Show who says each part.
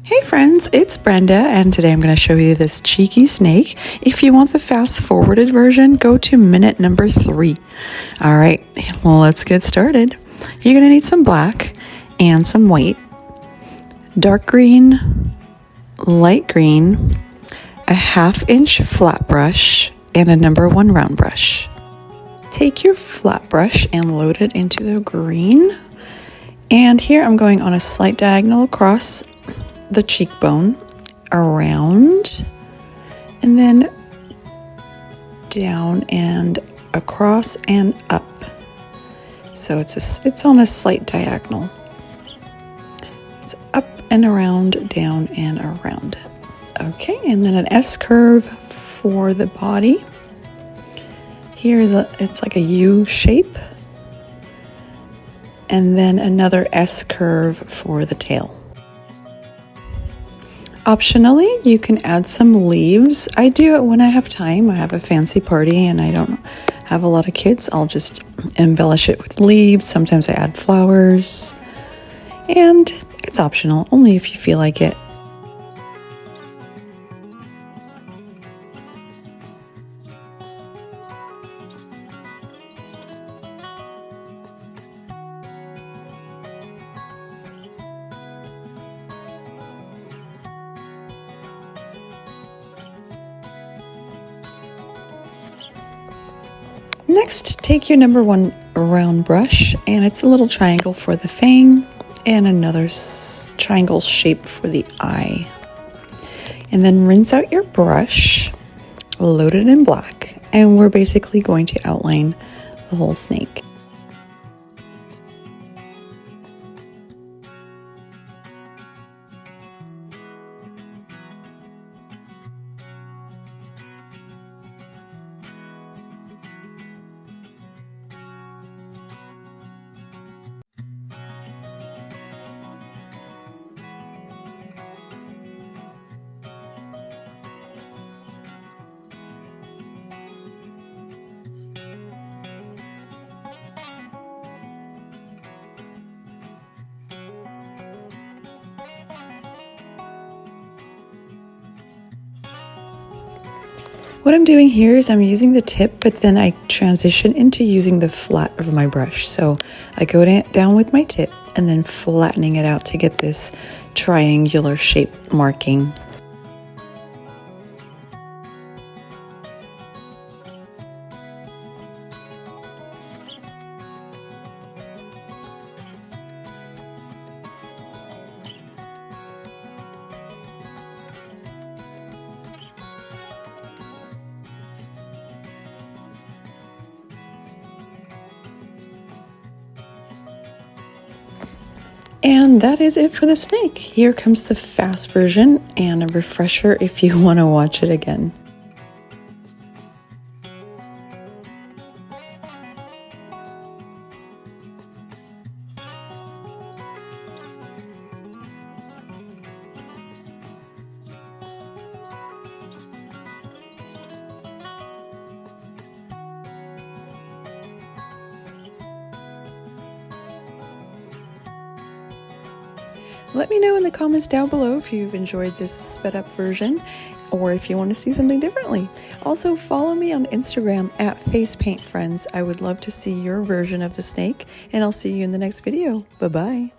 Speaker 1: Hey friends, it's Brenda, and today I'm going to show you this cheeky snake. If you want the fast forwarded version, go to minute number 3. All right, well, let's get started. You're going to need some black and some white, dark green, light green, a 1/2 inch flat brush, and a number 1 round brush. Take your flat brush and load it into the green. And here I'm going on a slight diagonal across the cheekbone, around, and then down and across and up. So it's on a slight diagonal. It's up and around, down and around. Okay, and then an S curve for the body. It's like a U shape. And then another S curve for the tail. Optionally, you can add some leaves. I do it when I have time. I have a fancy party and I don't have a lot of kids. I'll just embellish it with leaves. Sometimes I add flowers. And it's optional, only if you feel like it. Next, take your number 1 round brush, and it's a little triangle for the fang and another triangle shape for the eye. And then rinse out your brush, load it in black, and we're basically going to outline the whole snake. What I'm doing here is I'm using the tip, but then I transition into using the flat of my brush. So I go down with my tip and then flattening it out to get this triangular shape marking. And that is it for the snake. Here comes the fast version and a refresher if you want to watch it again. Let me know in the comments down below if you've enjoyed this sped up version or if you want to see something differently. Also, follow me on Instagram at FacePaintFriends. I would love to see your version of the snake, and I'll see you in the next video. Bye-bye.